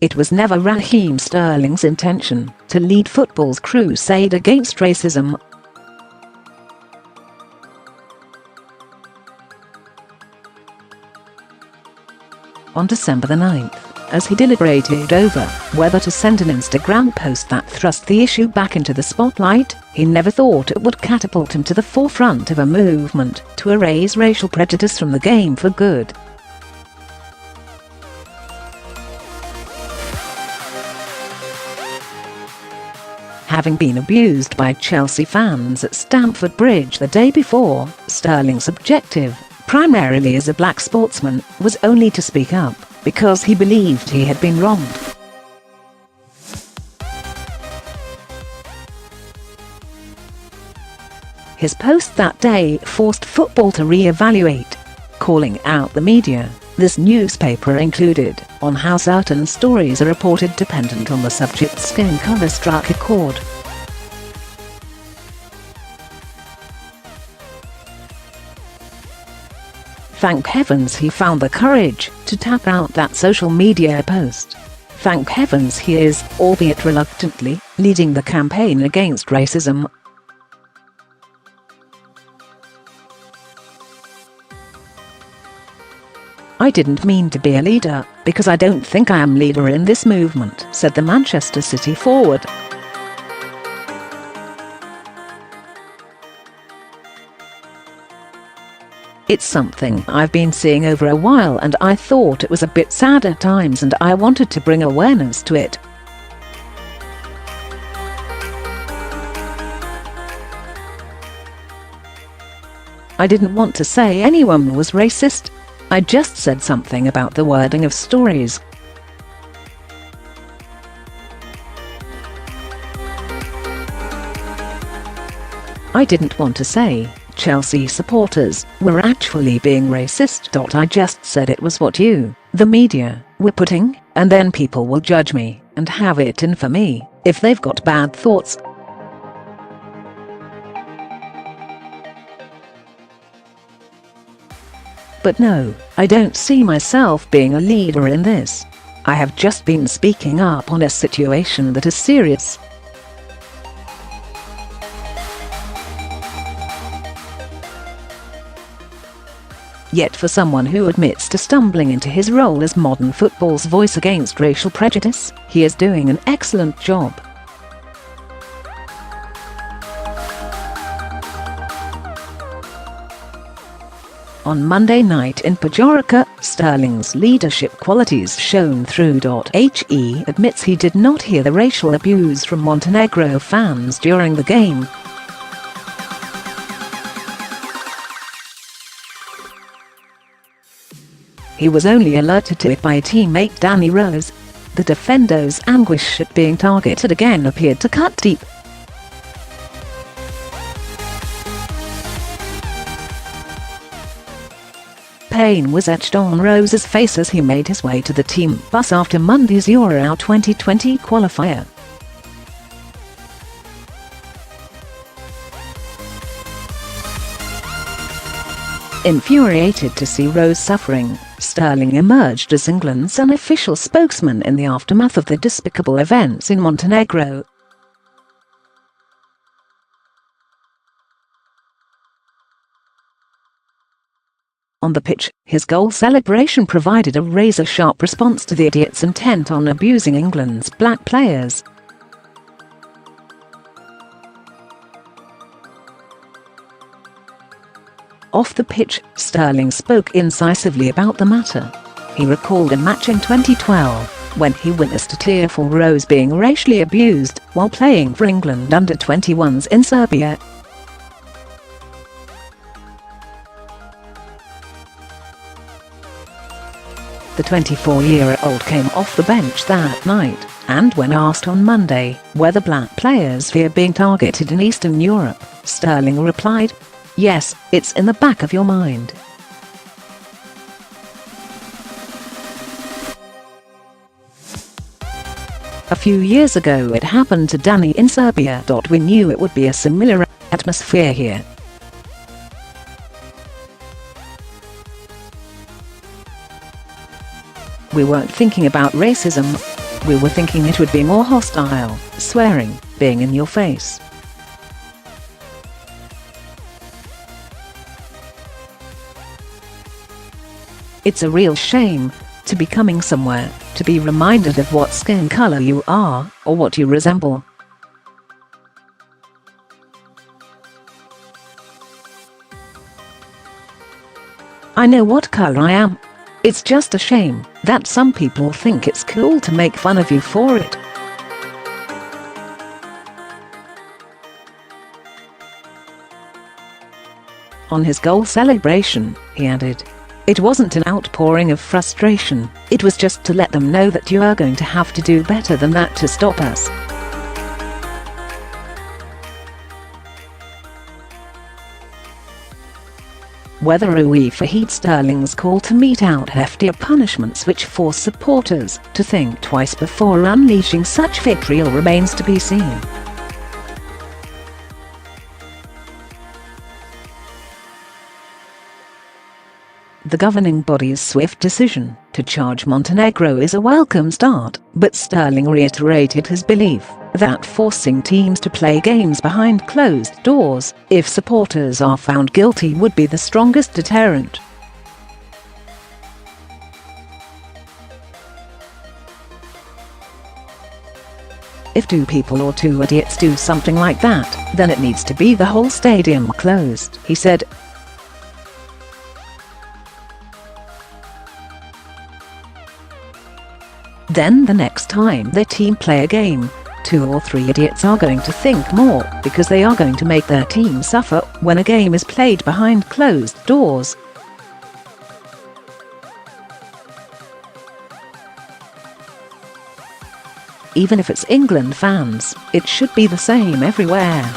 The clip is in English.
It was never Raheem Sterling's intention to lead football's crusade against racism. On December the 9th, as he deliberated over whether to send an Instagram post that thrust the issue back into the spotlight, he never thought it would catapult him to the forefront of a movement to erase racial prejudice from the game for good. Having been abused by Chelsea fans at Stamford Bridge the day before, Sterling's objective, primarily as a black sportsman, was only to speak up because he believed he had been wronged. His post that day forced football to re-evaluate, calling out the media, this newspaper included, on how certain stories are reported dependent on the subject's skin color struck a chord. Thank heavens he found the courage to tap out that social media post. Thank heavens he is, albeit reluctantly, leading the campaign against racism. "I didn't mean to be a leader, because I don't think I am leader in this movement," said the Manchester City forward. "It's something I've been seeing over a while and I thought it was a bit sad at times and I wanted to bring awareness to it. I didn't want to say anyone was racist. I just said something about the wording of stories. I didn't want to say Chelsea supporters were actually being racist. I just said it was what you, the media, were putting, and then people will judge me and have it in for me if they've got bad thoughts." But no, I don't see myself being a leader in this. I have just been speaking up on a situation that is serious. Yet for someone who admits to stumbling into his role as modern football's voice against racial prejudice, he is doing an excellent job. On Monday night in Pajorica, Sterling's leadership qualities shone through. He admits he did not hear the racial abuse from Montenegro fans during the game. He was only alerted to it by teammate Danny Rose. The defender's anguish at being targeted again appeared to cut deep. Pain was etched on Rose's face as he made his way to the team bus after Monday's Euro 2020 qualifier. Infuriated to see Rose suffering, Sterling emerged as England's unofficial spokesman in the aftermath of the despicable events in Montenegro. On the pitch, his goal celebration provided a razor-sharp response to the idiots intent on abusing England's black players. Off the pitch, Sterling spoke incisively about the matter. He recalled a match in 2012, when he witnessed a tearful Rose being racially abused while playing for England under-21s in Serbia. The 24-year-old came off the bench that night, and when asked on Monday whether black players fear being targeted in Eastern Europe, Sterling replied, "Yes, it's in the back of your mind." A few years ago it happened to Danny in Serbia. We knew it would be a similar atmosphere here. We weren't thinking about racism. We were thinking it would be more hostile, swearing, being in your face. It's a real shame to be coming somewhere, to be reminded of what skin color you are, or what you resemble. I know what color I am. It's just a shame that some people think it's cool to make fun of you for it. On his goal celebration, he added, "It wasn't an outpouring of frustration, it was just to let them know that you are going to have to do better than that to stop us." Whether Raheem Sterling's call to mete out heftier punishments which force supporters to think twice before unleashing such vitriol remains to be seen. The governing body's swift decision to charge Montenegro is a welcome start, but Sterling reiterated his belief that forcing teams to play games behind closed doors, if supporters are found guilty, would be the strongest deterrent. If two people or two idiots do something like that, then it needs to be the whole stadium closed, he said. Then the next time their team play a game, 2 or 3 idiots are going to think more, because they are going to make their team suffer when a game is played behind closed doors. Even if it's England fans, it should be the same everywhere.